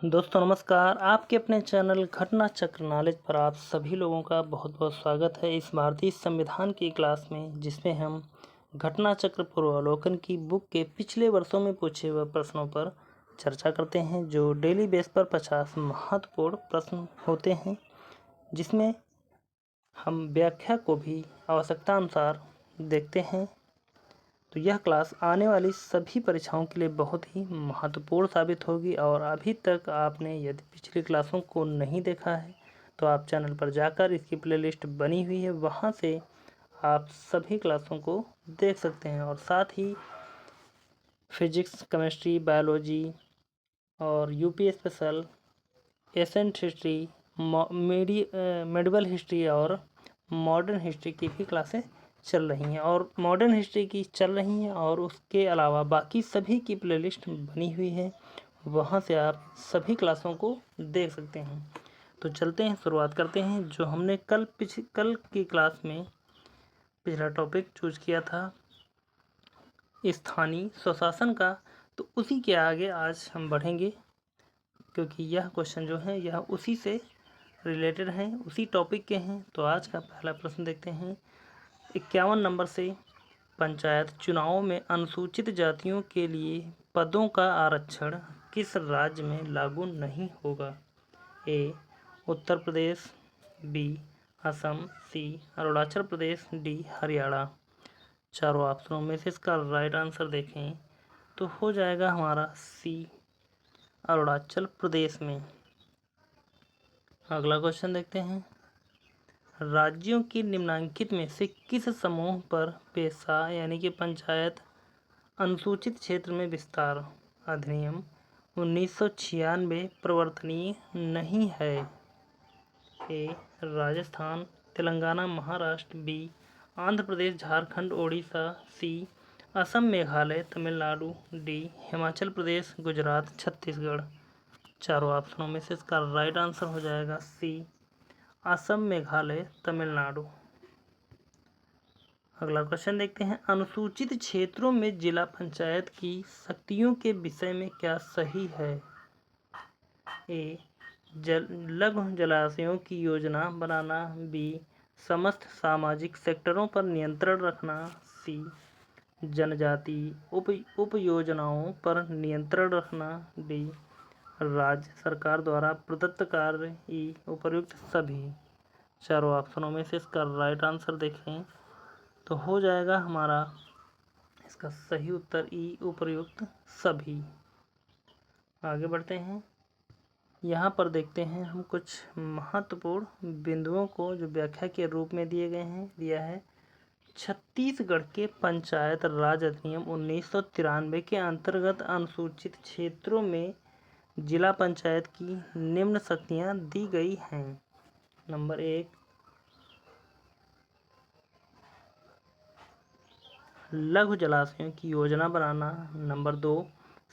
दोस्तों नमस्कार। आपके अपने चैनल घटना चक्र नॉलेज पर आप सभी लोगों का बहुत बहुत स्वागत है इस भारतीय संविधान की क्लास में, जिसमें हम घटना चक्र पूर्वावलोकन की बुक के पिछले वर्षों में पूछे हुए प्रश्नों पर चर्चा करते हैं, जो डेली बेस पर 50 महत्वपूर्ण प्रश्न होते हैं, जिसमें हम व्याख्या को भी आवश्यकता अनुसार देखते हैं। तो यह क्लास आने वाली सभी परीक्षाओं के लिए बहुत ही महत्वपूर्ण साबित होगी। और अभी तक आपने यदि पिछली क्लासों को नहीं देखा है तो आप चैनल पर जाकर इसकी प्लेलिस्ट बनी हुई है, वहां से आप सभी क्लासों को देख सकते हैं। और साथ ही फिजिक्स, केमिस्ट्री, बायोलॉजी और UP special, ancient history, medieval history और मॉडर्न हिस्ट्री की भी क्लासें चल रही हैं। और मॉडर्न हिस्ट्री की चल रही हैं और उसके अलावा बाकी सभी की प्लेलिस्ट बनी हुई है, वहां से आप सभी क्लासों को देख सकते हैं। तो चलते हैं, शुरुआत करते हैं। जो हमने कल की क्लास में पिछला टॉपिक चूज किया था स्थानीय स्वशासन का, तो उसी के आगे आज हम बढ़ेंगे, क्योंकि यह क्वेश्चन जो है यह उसी से रिलेटेड हैं, उसी टॉपिक के हैं। तो आज का पहला प्रश्न देखते हैं 51 नंबर से। पंचायत चुनावों में अनुसूचित जातियों के लिए पदों का आरक्षण किस राज्य में लागू नहीं होगा? ए उत्तर प्रदेश, बी असम, सी अरुणाचल प्रदेश, डी हरियाणा। चारों ऑप्शनों में से इसका राइट आंसर देखें तो हो जाएगा हमारा सी अरुणाचल प्रदेश में। अगला क्वेश्चन देखते हैं। राज्यों की निम्नलिखित में से किस समूह पर पेशा यानी कि पंचायत अनुसूचित क्षेत्र में विस्तार अधिनियम 1996 प्रवर्तनीय नहीं है? ए राजस्थान, तेलंगाना, महाराष्ट्र, बी आंध्र प्रदेश, झारखंड, ओडिशा, सी असम, मेघालय, तमिलनाडु, डी हिमाचल प्रदेश, गुजरात, छत्तीसगढ़। चारों ऑप्शनों में से इसका राइट आंसर हो जाएगा सी असम, मेघालय, तमिलनाडु। अगला क्वेश्चन देखते हैं। अनुसूचित क्षेत्रों में जिला पंचायत की शक्तियों के विषय में क्या सही है? ए लघु जलाशयों की योजना बनाना, बी समस्त सामाजिक सेक्टरों पर नियंत्रण रखना, सी जनजाति उप योजनाओं पर नियंत्रण रखना, डी राज्य सरकार द्वारा प्रदत्त कार्य ई उपर्युक्त सभी। चारों ऑप्शनों में से इसका राइट आंसर देखें तो हो जाएगा हमारा इसका सही उत्तर ई उपर्युक्त सभी। आगे बढ़ते हैं। यहाँ पर देखते हैं हम कुछ महत्वपूर्ण बिंदुओं को जो व्याख्या के रूप में दिए गए हैं। दिया है छत्तीसगढ़ के पंचायत राज अधिनियम 1993 के अंतर्गत अनुसूचित क्षेत्रों में जिला पंचायत की निम्न शक्तियाँ दी गई हैं। नंबर 1 लघु जलाशयों की योजना बनाना, नंबर 2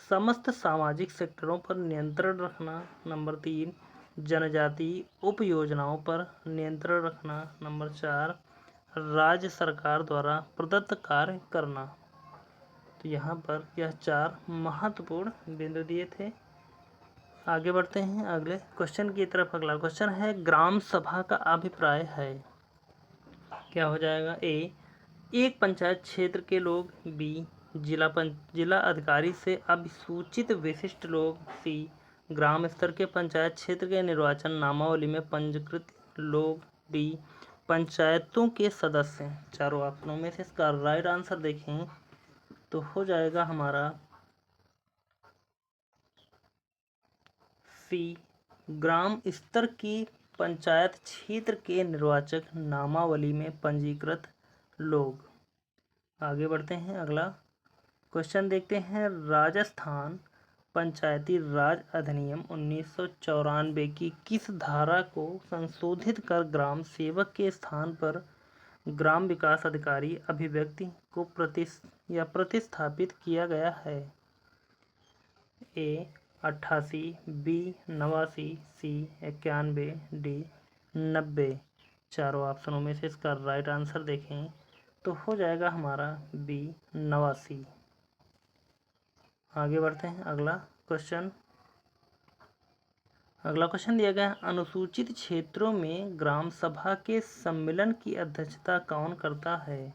समस्त सामाजिक सेक्टरों पर नियंत्रण रखना, नंबर 3 जनजाति उप योजनाओं पर नियंत्रण रखना, नंबर 4 राज्य सरकार द्वारा प्रदत्त कार्य करना। तो यहाँ पर यह 4 महत्वपूर्ण बिंदु दिए थे। आगे बढ़ते हैं अगले क्वेश्चन की तरफ। अगला क्वेश्चन है ग्राम सभा का अभिप्राय है। क्या हो जाएगा? ए एक पंचायत क्षेत्र के लोग, बी जिला अधिकारी से अभिसूचित विशिष्ट लोग, सी ग्राम स्तर के पंचायत क्षेत्र के निर्वाचन नामावली में पंजीकृत लोग, डी पंचायतों के सदस्य। चारों ऑप्शनों में से इसका राइट आंसर देखें तो हो जाएगा हमारा सी ग्राम स्तर की पंचायत क्षेत्र के निर्वाचक नामावली में पंजीकृत लोग। आगे बढ़ते हैं। अगला क्वेश्चन देखते हैं। राजस्थान पंचायती राज अधिनियम 1994 की किस धारा को संशोधित कर ग्राम सेवक के स्थान पर ग्राम विकास अधिकारी अभिव्यक्ति को प्रतिस्थापित किया गया है? ए 88, बी 89, सी 91, डी 90। चारों ऑप्शनों में से इसका राइट आंसर देखें तो हो जाएगा हमारा बी 89। आगे बढ़ते हैं। अगला क्वेश्चन अगला क्वेश्चन दिया गया है, अनुसूचित क्षेत्रों में ग्राम सभा के सम्मेलन की अध्यक्षता कौन करता है?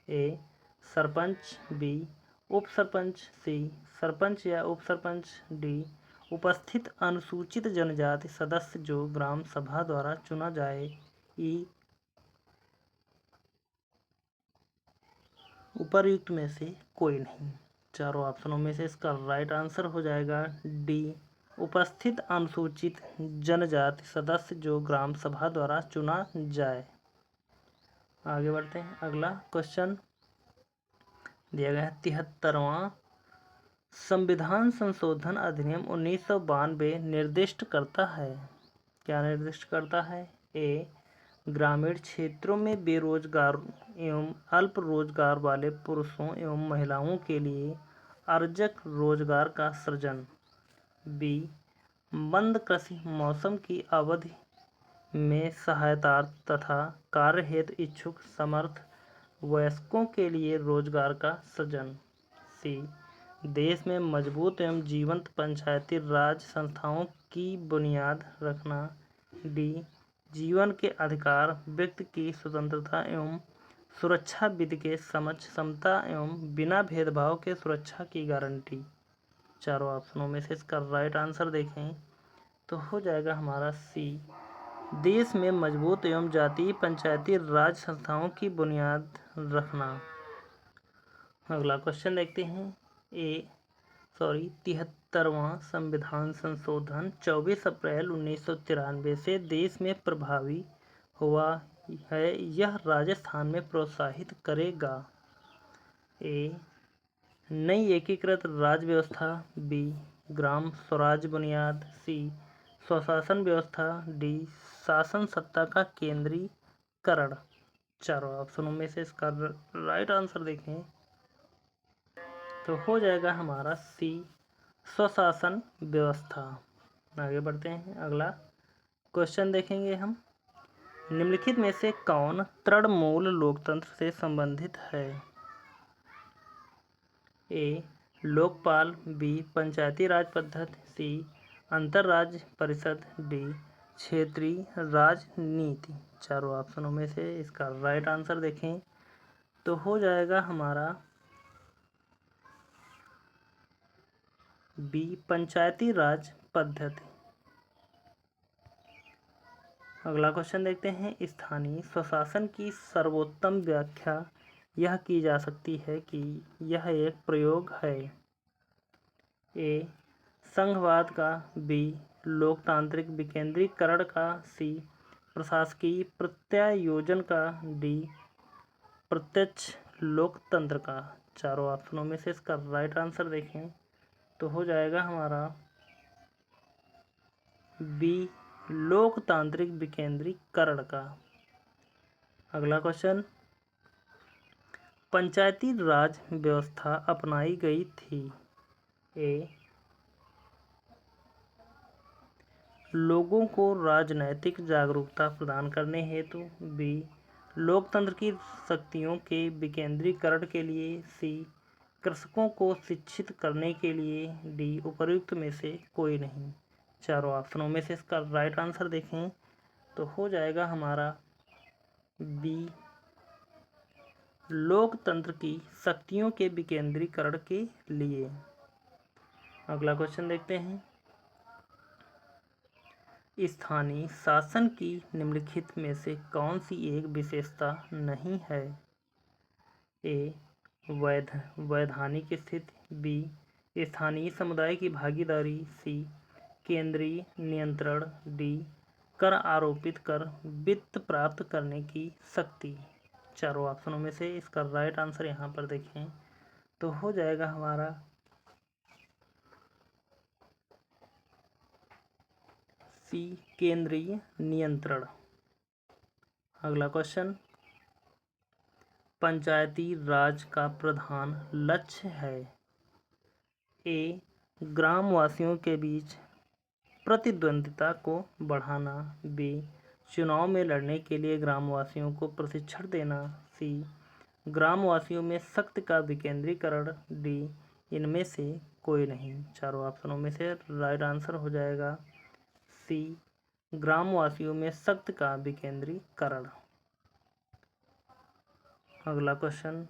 ए सरपंच, बी उप सरपंच, सी सरपंच या उप सरपंच, डी उपस्थित अनुसूचित जनजाति सदस्य जो ग्राम सभा द्वारा चुना जाए, ई उपर्युक्त में से कोई नहीं। चारों ऑप्शनों में से इसका राइट आंसर हो जाएगा डी उपस्थित अनुसूचित जनजाति सदस्य जो ग्राम सभा द्वारा चुना जाए। आगे बढ़ते हैं। अगला क्वेश्चन दिया गया है, 73वां संविधान संशोधन अधिनियम 1992 निर्दिष्ट करता है। क्या निर्दिष्ट करता है? ए ग्रामीण क्षेत्रों में बेरोजगार एवं अल्प रोजगार वाले पुरुषों एवं महिलाओं के लिए अर्जक रोजगार का सृजन, बी मंद कृषि मौसम की अवधि में सहायता तथा कार्य हेतु इच्छुक समर्थ वयस्कों के लिए रोजगार का सृजन, सी देश में मजबूत एवं जीवंत पंचायती राज संस्थाओं की बुनियाद रखना, डी जीवन के अधिकार, व्यक्ति की स्वतंत्रता एवं सुरक्षा, विधि के समक्ष समता एवं बिना भेदभाव के सुरक्षा की गारंटी। चारों ऑप्शनों में से इसका राइट आंसर देखें तो हो जाएगा हमारा सी देश में मजबूत एवं जातीय पंचायती राज संस्थाओं की बुनियाद रखना। अगला क्वेश्चन देखते हैं। 73वां संविधान संशोधन 24 अप्रैल 1993 से देश में प्रभावी हुआ है, यह राजस्थान में प्रोत्साहित करेगा। ए नई एकीकृत राज्य व्यवस्था, बी ग्राम स्वराज बुनियाद, सी स्वशासन व्यवस्था, डी शासन सत्ता का केंद्रीकरण। चारों ऑप्शनों में से इसका राइट आंसर देखें तो हो जाएगा हमारा सी स्वशासन व्यवस्था। आगे बढ़ते हैं। अगला क्वेश्चन देखेंगे हम, निम्नलिखित में से कौन तृणमूल लोकतंत्र से संबंधित है? ए लोकपाल, बी पंचायती राज पद्धति, सी अंतरराज्य परिषद, डी क्षेत्रीय राजनीति। चारों ऑप्शनों में से इसका राइट आंसर देखें तो हो जाएगा हमारा बी पंचायती राज पद्धति। अगला क्वेश्चन देखते हैं, स्थानीय स्वशासन की सर्वोत्तम व्याख्या यह की जा सकती है कि यह एक प्रयोग है। ए संघवाद का, बी लोकतांत्रिक विकेंद्रीकरण का, सी प्रशासकीय प्रत्यायोजन का, डी प्रत्यक्ष लोकतंत्र का। चारों ऑप्शनों में से इसका राइट आंसर देखें तो हो जाएगा हमारा बी लोकतांत्रिक विकेंद्रीकरण का। अगला क्वेश्चन, पंचायती राज व्यवस्था अपनाई गई थी। ए लोगों को राजनैतिक जागरूकता प्रदान करने हेतु, बी लोकतंत्र की शक्तियों के विकेंद्रीकरण के लिए, सी कृषकों को शिक्षित करने के लिए, डी उपर्युक्त में से कोई नहीं। चारों ऑप्शनों में से इसका राइट आंसर देखें तो हो जाएगा हमारा बी लोकतंत्र की शक्तियों के विकेंद्रीकरण के लिए। अगला क्वेश्चन देखते हैं, स्थानीय शासन की निम्नलिखित में से कौन सी एक विशेषता नहीं है? ए वैधानिक स्थिति, बी स्थानीय समुदाय की भागीदारी, सी केंद्रीय नियंत्रण, डी कर आरोपित कर वित्त प्राप्त करने की शक्ति। चारों ऑप्शनों में से इसका राइट आंसर यहाँ पर देखें तो हो जाएगा हमारा सी केंद्रीय नियंत्रण। अगला क्वेश्चन, पंचायती राज का प्रधान लक्ष्य है। ए ग्रामवासियों के बीच प्रतिद्वंद्विता को बढ़ाना, बी चुनाव में लड़ने के लिए ग्रामवासियों को प्रशिक्षण देना, सी ग्रामवासियों में शक्ति का विकेंद्रीकरण, डी इनमें से कोई नहीं। चारों ऑप्शनों में से राइट आंसर हो जाएगा सी ग्रामवासियों में शक्ति का विकेंद्रीकरण। अगला क्वेश्चन,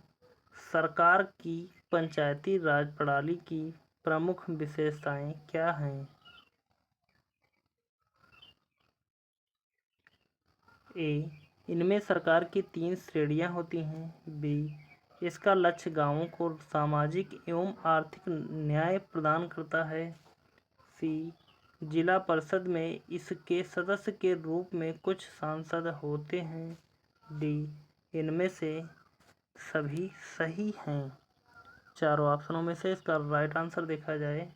सरकार की पंचायती राज प्रणाली की प्रमुख विशेषताएं क्या हैं? ए, इनमें सरकार की 3 श्रेणियां होती हैं। बी, इसका लक्ष्य गांवों को सामाजिक एवं आर्थिक न्याय प्रदान करता है। सी, जिला परिषद में इसके सदस्य के रूप में कुछ सांसद होते हैं। डी, इनमें से सभी सही हैं। चारों ऑप्शनों में से इसका राइट आंसर देखा जाए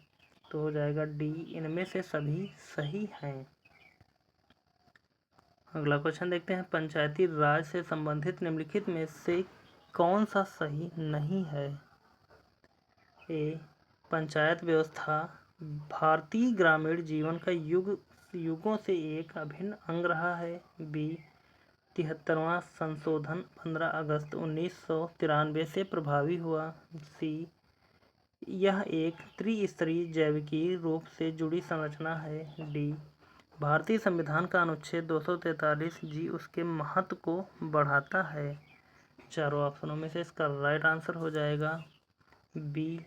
तो हो जाएगा डी, इनमें से सभी सही हैं। अगला क्वेश्चन देखते हैं, पंचायती राज से संबंधित निम्नलिखित में से कौन सा सही नहीं है? ए, पंचायत व्यवस्था भारतीय ग्रामीण जीवन का युगों से एक अभिन्न अंग रहा है। बी, 73वां संशोधन 15 अगस्त 1993 से प्रभावी हुआ। सी, यह एक त्रिस्तरीय जैविकीय रूप से जुड़ी संरचना है। डी, भारतीय संविधान का अनुच्छेद 243 जी उसके महत्व को बढ़ाता है। चारों ऑप्शनों में से इसका राइट आंसर हो जाएगा बी,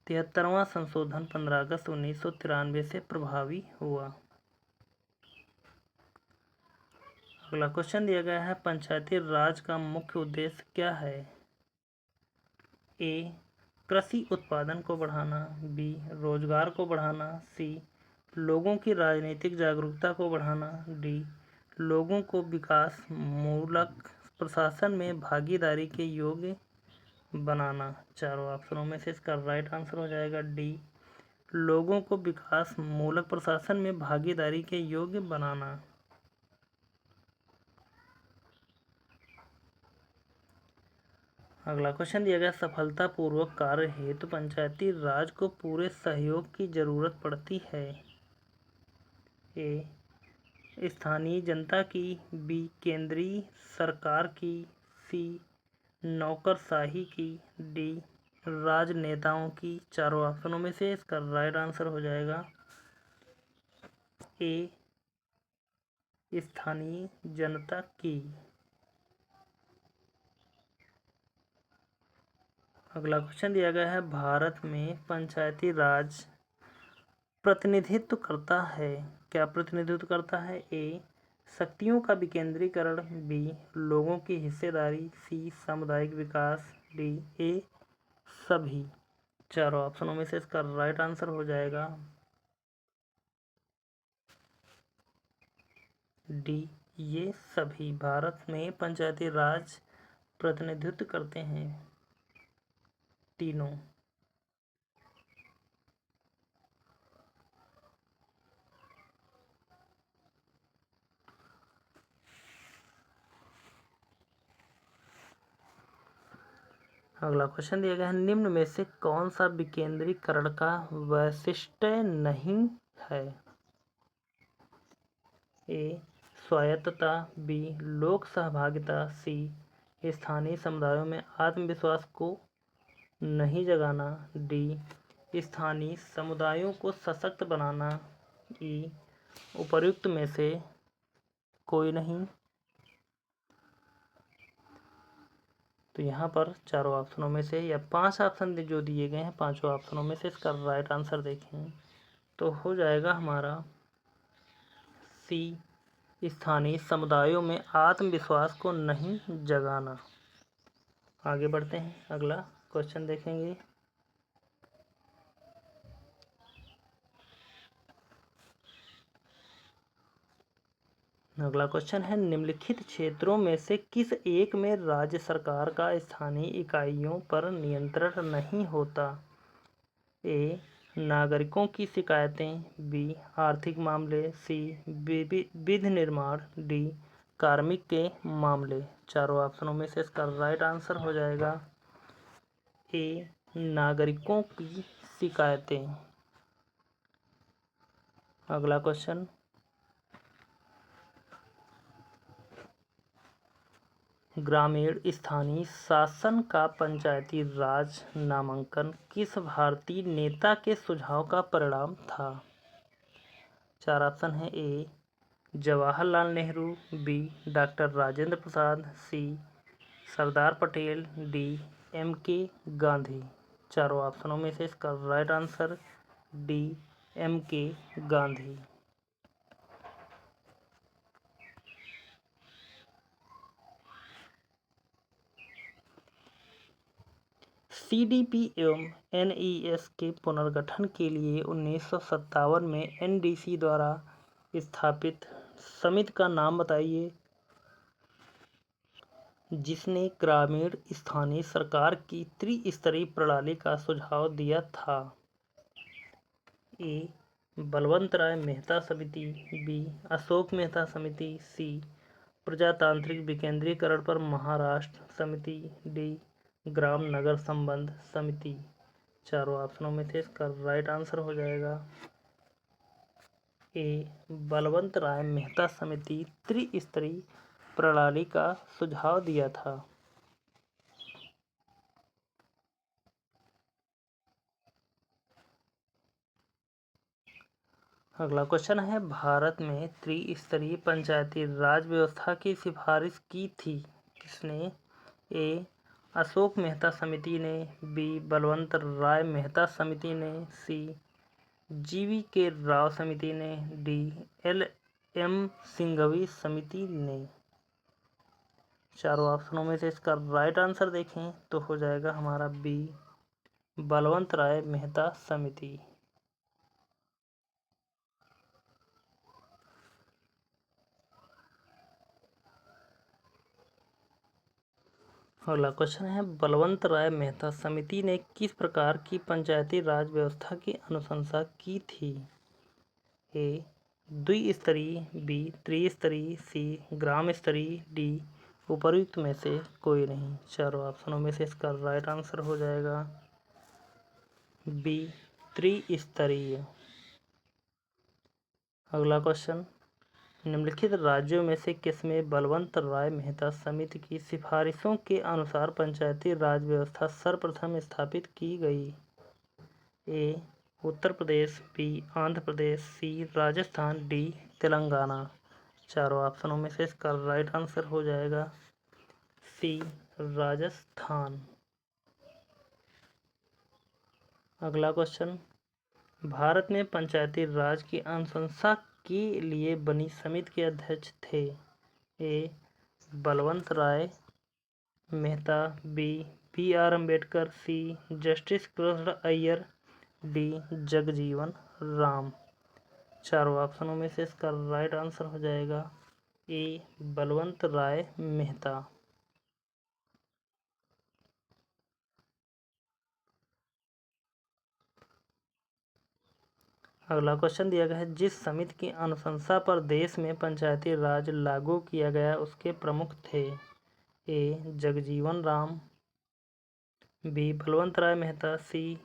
73वां संशोधन 15 अगस्त 1993 से प्रभावी हुआ। अगला क्वेश्चन दिया गया है, पंचायती राज का मुख्य उद्देश्य क्या है? ए, कृषि उत्पादन को बढ़ाना। बी, रोजगार को बढ़ाना। सी, लोगों की राजनीतिक जागरूकता को बढ़ाना। डी, लोगों को विकास मूलक प्रशासन में भागीदारी के योग्य बनाना। चारों ऑप्शनों में से इसका राइट आंसर हो जाएगा डी, लोगों को विकास मूलक प्रशासन में भागीदारी के योग्य बनाना। अगला क्वेश्चन दिया गया, सफलतापूर्वक कार्य हेतु पंचायती राज को पूरे सहयोग की जरूरत पड़ती है। ए, स्थानीय जनता की। बी, केंद्रीय सरकार की। सी, नौकरशाही की। डी, राजनेताओं की। चारों ऑप्शनों में से इसका राइट आंसर हो जाएगा ए, स्थानीय जनता की। अगला क्वेश्चन दिया गया है, भारत में पंचायती राज प्रतिनिधित्व करता है, क्या प्रतिनिधित्व करता है? ए, शक्तियों का विकेंद्रीकरण। बी, लोगों की हिस्सेदारी। सी, सामुदायिक विकास। डी, ए, सभी। चारों ऑप्शनों में से इसका राइट आंसर हो जाएगा डी, ये सभी। भारत में पंचायती राज प्रतिनिधित्व करते हैं तीनों। अगला क्वेश्चन दिया गया है, निम्न में से कौन सा विकेंद्रीकरण का वैशिष्ट्य नहीं है? ए, स्वायत्तता। बी, लोक सहभागिता। सी, स्थानीय समुदायों में आत्मविश्वास को नहीं जगाना। डी, स्थानीय समुदायों को सशक्त बनाना। ई, उपर्युक्त में से कोई नहीं। तो यहाँ पर चारों ऑप्शनों में से या 5 ऑप्शन जो दिए गए हैं, पांचों ऑप्शनों में से इसका राइट आंसर देखें तो हो जाएगा हमारा सी, स्थानीय समुदायों में आत्मविश्वास को नहीं जगाना। आगे बढ़ते हैं, अगला क्वेश्चन देखेंगे। अगला क्वेश्चन है, निम्नलिखित क्षेत्रों में से किस एक में राज्य सरकार का स्थानीय इकाइयों पर नियंत्रण नहीं होता? ए, नागरिकों की शिकायतें। बी, आर्थिक मामले। सी, विधि निर्माण। डी, कार्मिक के मामले। चारों ऑप्शनों में से इसका राइट आंसर हो जाएगा ए, नागरिकों की शिकायतें। अगला क्वेश्चन, ग्रामीण स्थानीय शासन का पंचायती राज नामांकन किस भारतीय नेता के सुझाव का परिणाम था? चार ऑप्शन है। ए जवाहरलाल नेहरू, बी डॉक्टर राजेंद्र प्रसाद, सी सरदार पटेल, डी M.K. गांधी। चारों ऑप्शनों में से इसका right answer D M.K. Gandhi. CDP एवं NES के पुनर्गठन के लिए 1957 में NDC द्वारा स्थापित समिति का नाम बताइए जिसने ग्रामीण स्थानीय सरकार की त्रिस्तरीय प्रणाली का सुझाव दिया था। ए बलवंत राय मेहता समिति, बी अशोक मेहता समिति, सी प्रजातांत्रिक विकेंद्रीकरण पर महाराष्ट्र समिति, डी ग्राम नगर संबंध समिति। चारों ऑप्शनों में से इसका राइट आंसर हो जाएगा ए बलवंत राय मेहता समिति त्रिस्तरीय प्रणाली का सुझाव दिया था। अगला क्वेश्चन है, भारत में त्रिस्तरीय पंचायती राज व्यवस्था की सिफारिश की थी किसने? ए अशोक मेहता समिति ने, बी बलवंत राय मेहता समिति ने, सी GV.K. राव समिति ने, डी LM सिंघवी समिति ने। चारों ऑप्शनों में से इसका राइट आंसर देखें तो हो जाएगा हमारा बी बलवंत राय मेहता समिति। अगला क्वेश्चन है, बलवंत राय मेहता समिति ने किस प्रकार की पंचायती राज व्यवस्था की अनुशंसा की थी? ए द्विस्तरीय, बी त्रिस्तरीय, सी ग्राम स्तरीय, डी उपर्युक्त में से कोई नहीं। चारों ऑप्शनों में से इसका राइट आंसर हो जाएगा बी त्रिस्तरीय। अगला क्वेश्चन, निम्नलिखित राज्यों में से किसमें बलवंत राय मेहता समिति की सिफारिशों के अनुसार पंचायती राज व्यवस्था सर्वप्रथम स्थापित की गई? ए उत्तर प्रदेश, बी आंध्र प्रदेश, सी राजस्थान, डी तेलंगाना। चारों ऑप्शनों में से इसका राइट आंसर हो जाएगा सी राजस्थान। अगला क्वेश्चन, भारत में पंचायती राज की अनुशंसा के लिए बनी समिति के अध्यक्ष थे? ए बलवंत राय Mehta, B BR Ambedkar, C justice Krishna Iyer, D Jagjivan Ram. चारों ऑप्शनों में से इसका राइट आंसर हो जाएगा ए बलवंत राय मेहता। अगला क्वेश्चन दिया गया है, जिस समिति की अनुशंसा पर देश में पंचायती राज लागू किया गया उसके प्रमुख थे? ए जगजीवन राम, बी बलवंत राय मेहता, सी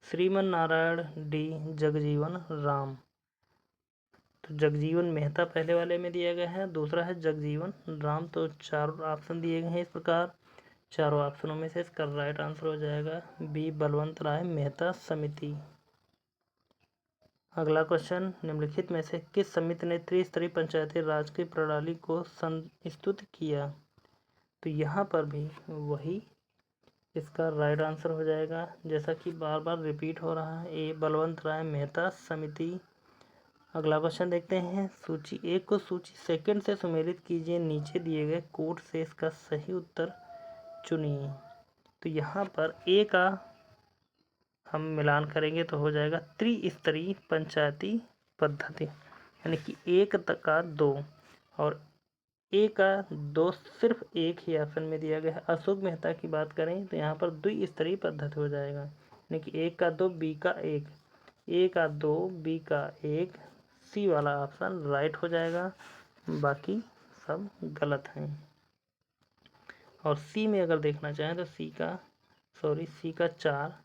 श्रीमन नारायण, डी जगजीवन राम। तो जगजीवन मेहता पहले वाले में दिया गया है, दूसरा है जगजीवन राम। तो चार ऑप्शन दिए गए हैं इस प्रकार। चारों ऑप्शनों में से इसका राइट आंसर हो जाएगा बी बलवंत राय मेहता समिति। अगला क्वेश्चन, निम्नलिखित में से किस समिति ने त्रिस्तरीय पंचायती राज की प्रणाली को संस्तुत किया? तो यहाँ पर भी वही इसका राइट आंसर हो जाएगा, जैसा कि बार बार रिपीट हो रहा है, ए बलवंत राय मेहता समिति। अगला क्वेश्चन देखते हैं, सूची एक को सूची सेकंड से सुमेलित कीजिए, नीचे दिए गए कोड से इसका सही उत्तर चुनिए। तो यहाँ पर ए का हम मिलान करेंगे तो हो जाएगा त्रिस्तरीय पंचायती पद्धति, यानी कि एक का दो, और ए का दो सिर्फ एक ही ऑप्शन में दिया गया है। अशोक मेहता की बात करें तो यहाँ पर द्विस्तरीय पद्धति हो जाएगा, यानी कि एक का दो, बी का एक, ए का दो, बी का एक। सी वाला ऑप्शन राइट हो जाएगा, बाकी सब गलत हैं। और सी में अगर देखना चाहें तो सी का 4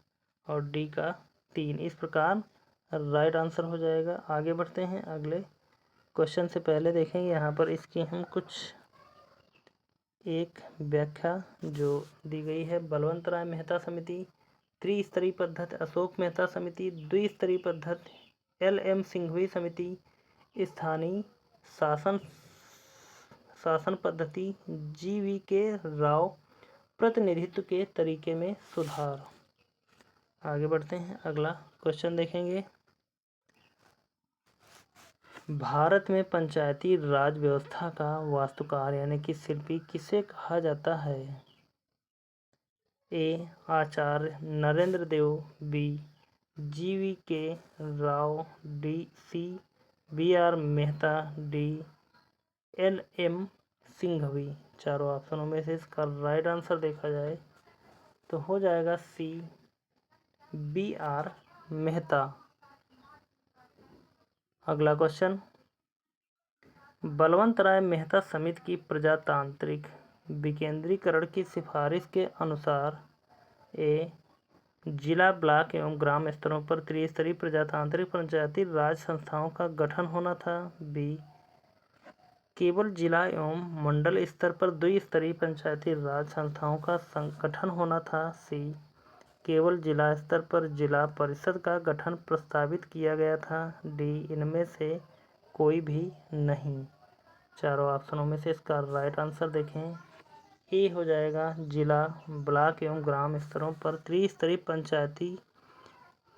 और डी का 3, इस प्रकार राइट आंसर हो जाएगा। आगे बढ़ते हैं, अगले क्वेश्चन से पहले देखेंगे यहाँ पर इसकी हम कुछ एक व्याख्या जो दी गई है। बलवंत राय मेहता समिति त्रिस्तरीय पद्धति, अशोक मेहता समिति द्विस्तरीय पद्धति, LM सिंघवी समिति स्थानीय शासन शासन पद्धति, GV के राव प्रतिनिधित्व के तरीके में सुधार। आगे बढ़ते हैं, अगला क्वेश्चन देखेंगे। भारत में पंचायती राज व्यवस्था का वास्तुकार यानी कि शिल्पी किसे कहा जाता है? ए. आचार्य नरेंद्र देव, बी. GV के राव, डी. सी. BR Mehta, D. LM Singhvi. चारों ऑप्शनों में से इसका राइट आंसर देखा जाए तो हो जाएगा सी. BR मेहता। अगला क्वेश्चन, बलवंत राय मेहता समिति की प्रजातांत्रिक विकेंद्रीकरण की सिफारिश के अनुसार ए. जिला, ब्लॉक एवं ग्राम स्तरों पर त्रिस्तरीय प्रजातांत्रिक पंचायती राज संस्थाओं का गठन होना था। बी. केवल जिला एवं मंडल स्तर पर द्विस्तरीय पंचायती राज संस्थाओं का गठन होना था। सी. केवल जिला स्तर पर जिला परिषद का गठन प्रस्तावित किया गया था। डी. इनमें से कोई भी नहीं। चारों ऑप्शनों में से इसका राइट आंसर देखें, ए हो जाएगा जिला, ब्लॉक एवं ग्राम स्तरों पर त्रिस्तरीय पंचायती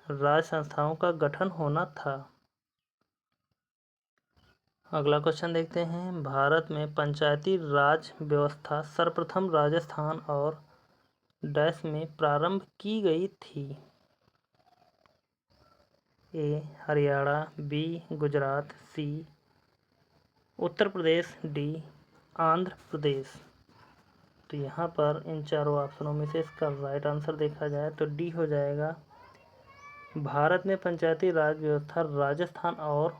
राज संस्थाओं का गठन होना था। अगला क्वेश्चन देखते हैं। भारत में पंचायती राज व्यवस्था सर्वप्रथम राजस्थान और डैश में प्रारंभ की गई थी। ए. हरियाणा, बी. गुजरात, सी. उत्तर प्रदेश, डी. आंध्र प्रदेश। तो यहाँ पर इन चारों ऑप्शनों में से इसका राइट आंसर देखा जाए तो डी हो जाएगा। भारत में पंचायती राज व्यवस्था राजस्थान और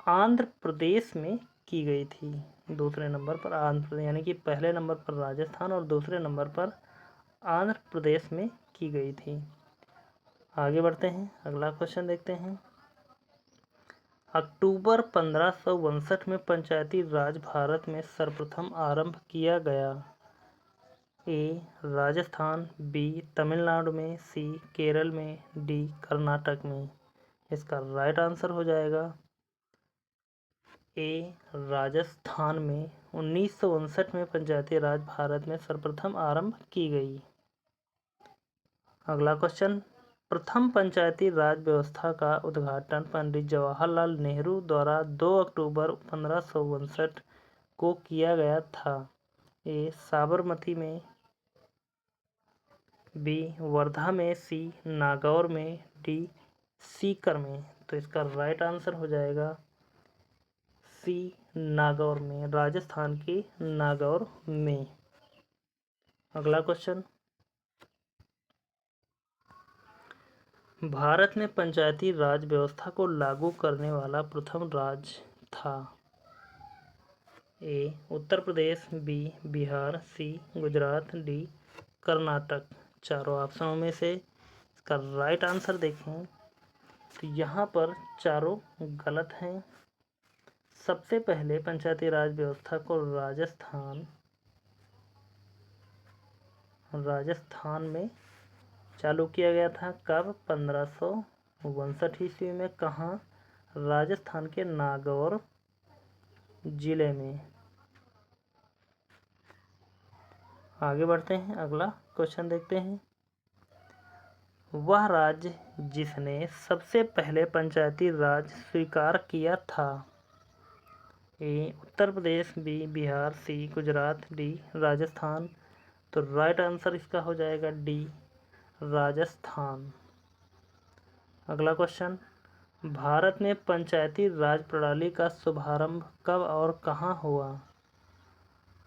आंध्र प्रदेश में की गई थी। दूसरे नंबर पर आंध्र प्रदेश, यानी कि पहले नंबर पर राजस्थान और दूसरे नंबर पर आंध्र प्रदेश में की गई थी। आगे बढ़ते हैं, अगला क्वेश्चन देखते हैं। अक्टूबर 1559 में पंचायती राज भारत में सर्वप्रथम आरंभ किया गया। ए. राजस्थान, बी. तमिलनाडु में, सी. केरल में, डी. कर्नाटक में। इसका राइट आंसर हो जाएगा ए. राजस्थान में 1959 में पंचायती राज भारत में सर्वप्रथम आरंभ की गई। अगला क्वेश्चन, प्रथम पंचायती राज व्यवस्था का उद्घाटन पंडित जवाहरलाल नेहरू द्वारा 2 अक्टूबर 1559 को किया गया था। ए. साबरमती में, बी. वर्धा में, सी. नागौर में, डी. सीकर में। तो इसका राइट आंसर हो जाएगा सी. नागौर में, राजस्थान के नागौर में। अगला क्वेश्चन, भारत में पंचायती राज व्यवस्था को लागू करने वाला प्रथम राज्य था। ए. उत्तर प्रदेश, बी. बिहार, सी. गुजरात, डी. कर्नाटक। चारों ऑप्शनों में से इसका राइट आंसर देखें तो यहाँ पर चारों गलत हैं। सबसे पहले पंचायती राज व्यवस्था को राजस्थान में चालू किया गया था। कब? 1559 ईस्वी में। कहाँ? राजस्थान के नागौर जिले में। आगे बढ़ते हैं, अगला क्वेश्चन देखते हैं। वह राज्य जिसने सबसे पहले पंचायती राज स्वीकार किया था। ए. उत्तर प्रदेश, बी. बिहार, सी. गुजरात, डी. राजस्थान। तो राइट आंसर इसका हो जाएगा डी. राजस्थान। अगला क्वेश्चन, भारत में पंचायती राज प्रणाली का शुभारंभ कब और कहाँ हुआ।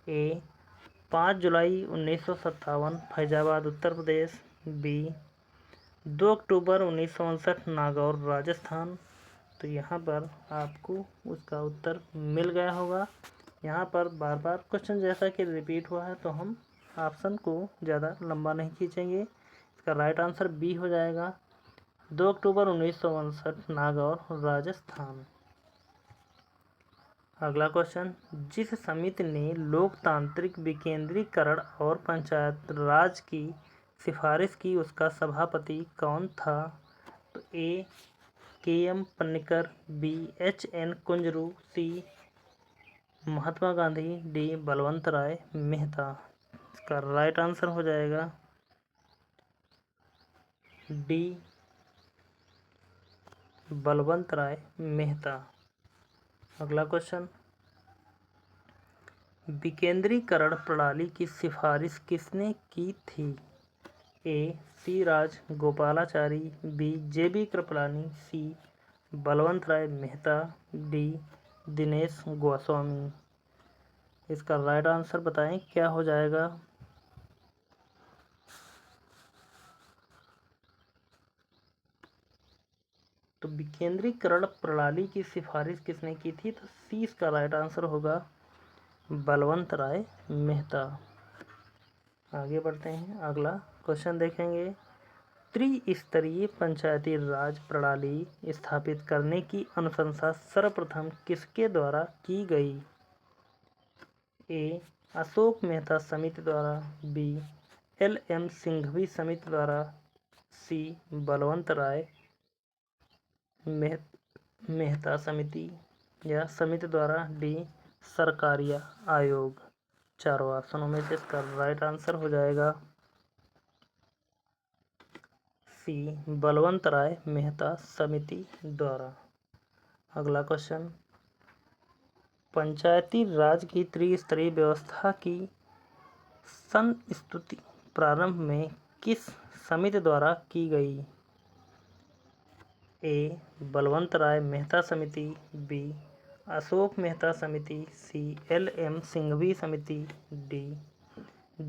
ए. 5 जुलाई 1957 फैजाबाद उत्तर प्रदेश, बी. 2 अक्टूबर 1959 नागौर राजस्थान। तो यहाँ पर आपको उसका उत्तर मिल गया होगा। यहाँ पर बार बार क्वेश्चन जैसा कि रिपीट हुआ है तो हम ऑप्शन को ज़्यादा लंबा नहीं खींचेंगे। इसका राइट आंसर बी हो जाएगा, 2 अक्टूबर 1959 नागौर राजस्थान। अगला क्वेश्चन, जिस समिति ने लोकतांत्रिक विकेंद्रीकरण और पंचायत राज की सिफारिश की उसका सभापति कौन था। तो ए. के.एम. पन्नेकर, बी. H.N. कुंजरू, सी. महात्मा गांधी, डी. बलवंत राय मेहता। इसका राइट आंसर हो जाएगा डी. बलवंत राय मेहता। अगला क्वेश्चन, विकेंद्रीकरण प्रणाली की सिफारिश किसने की थी? ए. सी. राजगोपालाचारी, बी. जे.बी. कृपलानी, सी. बलवंत राय मेहता, डी. दिनेश गोस्वामी। इसका राइट आंसर बताएं क्या हो जाएगा? तो विकेंद्रीकरण प्रणाली की सिफारिश किसने की थी? तो सी इसका राइट आंसर होगा, बलवंत राय मेहता। आगे बढ़ते हैं, अगला क्वेश्चन देखेंगे। त्रिस्तरीय पंचायती राज प्रणाली स्थापित करने की अनुशंसा सर्वप्रथम किसके द्वारा की गई? ए. अशोक मेहता समिति द्वारा, बी. L.M. सिंघवी समिति द्वारा, सी. बलवंत राय मेहता समिति या समिति द्वारा, डी. सरकारिया आयोग। चारों ऑप्शनों में से इसका राइट आंसर हो जाएगा सी. बलवंत राय मेहता समिति द्वारा। अगला क्वेश्चन, पंचायती राज की त्रिस्तरीय व्यवस्था की संस्तुति प्रारंभ में किस समिति द्वारा की गई? ए. बलवंत राय मेहता समिति, बी. अशोक मेहता समिति, सी. L.M. सिंघवी समिति, डी.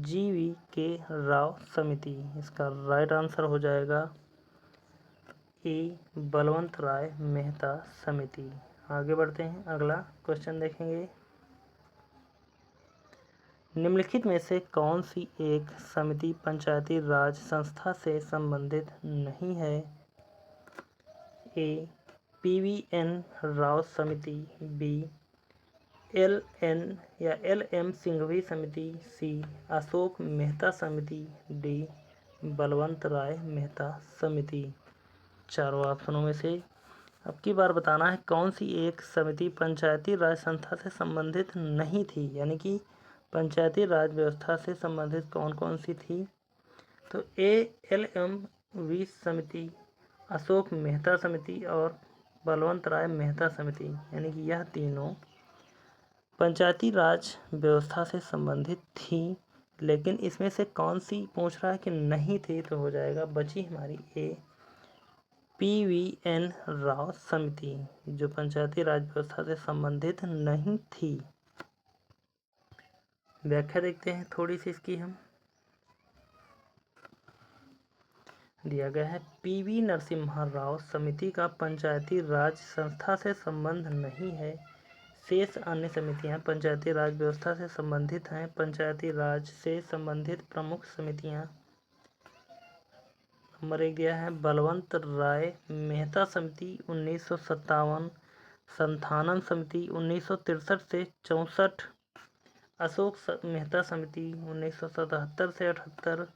G.V. के राव समिति। इसका राइट आंसर हो जाएगा ए. बलवंत राय मेहता समिति। आगे बढ़ते हैं, अगला क्वेश्चन देखेंगे। निम्नलिखित में से कौन सी एक समिति पंचायती राज संस्था से संबंधित नहीं है? ए. PVN राव समिति, बी. L.M. सिंघवी समिति, सी. अशोक मेहता समिति, डी. बलवंत राय मेहता समिति। चारों ऑप्शनों में से अब की बार बताना है कौन सी एक समिति पंचायती राज संस्था से संबंधित नहीं थी, यानी कि पंचायती राज व्यवस्था से संबंधित कौन कौन सी थी? तो ए. LMV समिति, अशोक मेहता समिति और बलवंत राय मेहता समिति, यानी कि यह तीनों पंचायती राज व्यवस्था से संबंधित थी। लेकिन इसमें से कौन सी पूछ रहा है कि नहीं थी, तो हो जाएगा बची हमारी ए. PVN राव समिति, जो पंचायती राज व्यवस्था से संबंधित नहीं थी। व्याख्या देखते हैं थोड़ी सी इसकी हम। दिया गया है, PV नरसिम्हा राव समिति का पंचायती राज संस्था से संबंध नहीं है। शेष अन्य समितियां पंचायती राज व्यवस्था से संबंधित हैं। पंचायती राज से संबंधित प्रमुख समितियां, नंबर 1 दिया है बलवंत राय मेहता समिति 1957, संथानन समिति 1963 से 64, अशोक मेहता समिति 1977 से 78,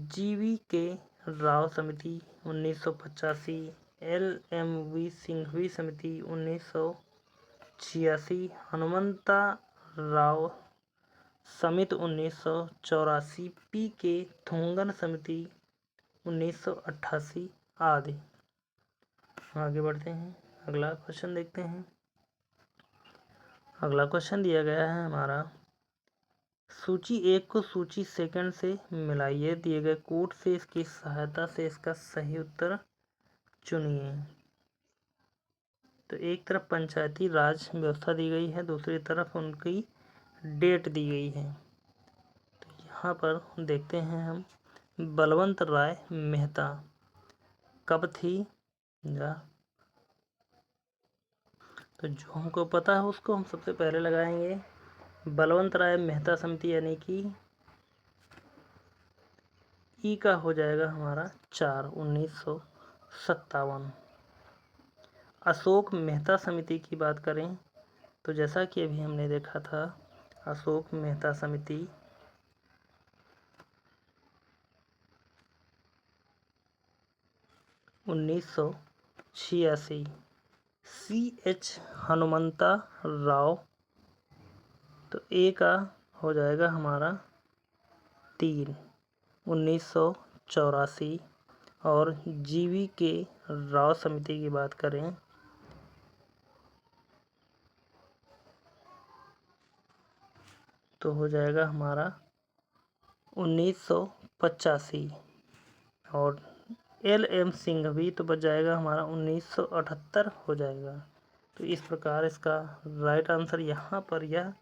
G.V. के राव समिति 1985, L.M.V. सिंघवी समिति 1986, हनुमंता राव समिति 1984, P.K. थुंगन समिति 1988 आदि। आगे बढ़ते हैं, अगला क्वेश्चन देखते हैं। अगला क्वेश्चन दिया गया है हमारा, सूची 1 को सूची 2 से मिलाइए। दिए गए कोड से इसकी सहायता से इसका सही उत्तर चुनिए। तो एक तरफ पंचायती राज व्यवस्था दी गई है, दूसरी तरफ उनकी डेट दी गई है। तो यहाँ पर देखते हैं हम, बलवंत राय मेहता कब थी या, तो जो हमको पता है उसको हम सबसे पहले लगाएंगे। बलवंत राय मेहता समिति यानी कि ई का हो जाएगा हमारा 4/1957। अशोक मेहता समिति की बात करें तो जैसा कि अभी हमने देखा था, अशोक मेहता समिति 19 86। CH हनुमंता राव, तो ए का हो जाएगा हमारा 3, 1984। और GVK राव समिति की बात करें तो हो जाएगा हमारा 1985। और LM सिंघवी तो बच जाएगा हमारा 1978 हो जाएगा। तो इस प्रकार इसका राइट आंसर यहाँ पर यह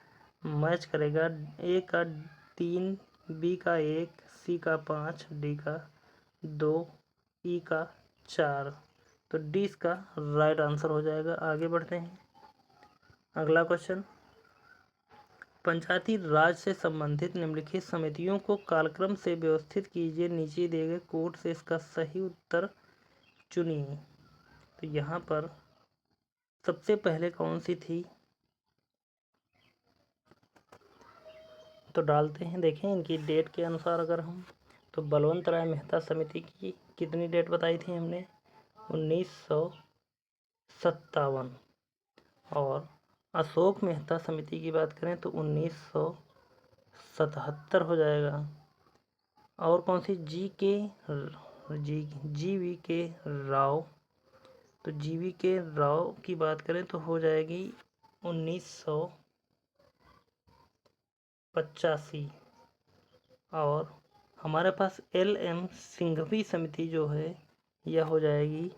मैच करेगा। ए का 3, बी का 1, सी का 5, डी का 2, ई का 4। तो डी इसका राइट आंसर हो जाएगा। आगे बढ़ते हैं। अगला क्वेश्चन, पंचायती राज से संबंधित निम्नलिखित समितियों को कालक्रम से व्यवस्थित कीजिए। नीचे दिए गए कोड से इसका सही उत्तर चुनिए। तो यहाँ पर सबसे पहले कौन सी थी तो डालते हैं। देखें इनकी डेट के अनुसार अगर हम, तो बलवंत राय मेहता समिति की कितनी डेट बताई थी हमने, 1957। और अशोक मेहता समिति की बात करें तो 1977 हो जाएगा। और कौन सी, GVK राव, तो GVK राव की बात करें तो हो जाएगी 1985। और हमारे पास LM सिंघवी समिति जो है यह हो जाएगी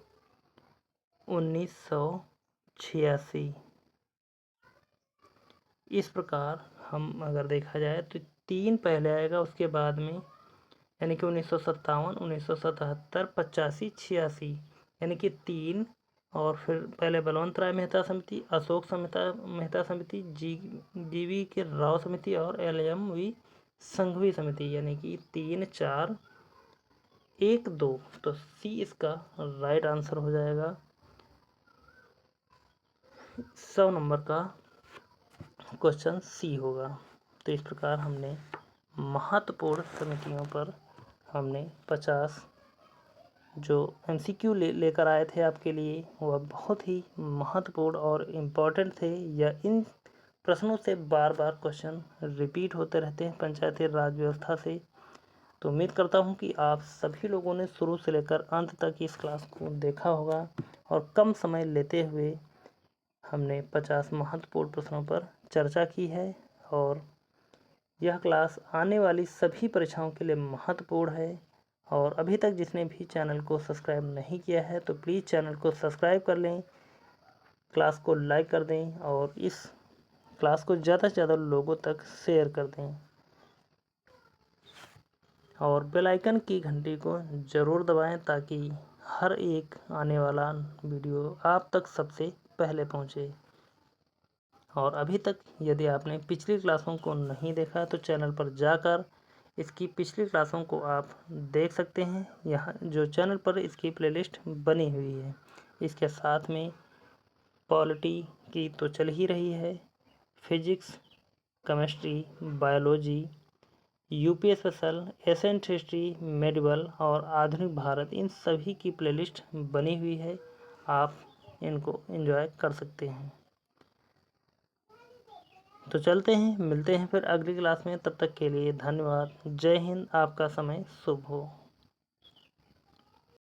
1986। इस प्रकार हम अगर देखा जाए तो 3 पहले आएगा, उसके बाद में यानी कि 1957, 1977, 85, 86, यानी कि 3। और फिर पहले बलवंत राय मेहता समिति, अशोक मेहता समिति, GVK राव समिति और LMV संघवी समिति, यानी कि 3, 4, 1, 2। तो सी इसका राइट आंसर हो जाएगा। 100 नंबर का क्वेश्चन सी होगा। तो इस प्रकार हमने महत्वपूर्ण समितियों पर हमने 50 जो MCQ लेकर आए थे आपके लिए, वह बहुत ही महत्वपूर्ण और इम्पोर्टेंट थे। या इन प्रश्नों से बार बार क्वेश्चन रिपीट होते रहते हैं पंचायती राज व्यवस्था से। तो उम्मीद करता हूं कि आप सभी लोगों ने शुरू से लेकर अंत तक इस क्लास को देखा होगा। और कम समय लेते हुए हमने 50 महत्वपूर्ण प्रश्नों पर चर्चा की है। और यह क्लास आने वाली सभी परीक्षाओं के लिए महत्वपूर्ण है। और अभी तक जिसने भी चैनल को सब्सक्राइब नहीं किया है तो प्लीज़ चैनल को सब्सक्राइब कर लें, क्लास को लाइक कर दें और इस क्लास को ज़्यादा से ज़्यादा लोगों तक शेयर कर दें। और बेल आइकन की घंटी को ज़रूर दबाएं ताकि हर एक आने वाला वीडियो आप तक सबसे पहले पहुंचे। और अभी तक यदि आपने पिछली क्लासों को नहीं देखा तो चैनल पर जाकर इसकी पिछली क्लासों को आप देख सकते हैं। यहाँ जो चैनल पर इसकी प्लेलिस्ट बनी हुई है। इसके साथ में पॉलिटी की तो चल ही रही है, physics, chemistry, biology, UP special, Asian history, medieval और आधुनिक भारत, इन सभी की प्लेलिस्ट बनी हुई है। आप इनको एंजॉय कर सकते हैं। तो चलते हैं, मिलते हैं फिर अगली क्लास में। तब तक के लिए धन्यवाद। जय हिंद। आपका समय शुभ हो।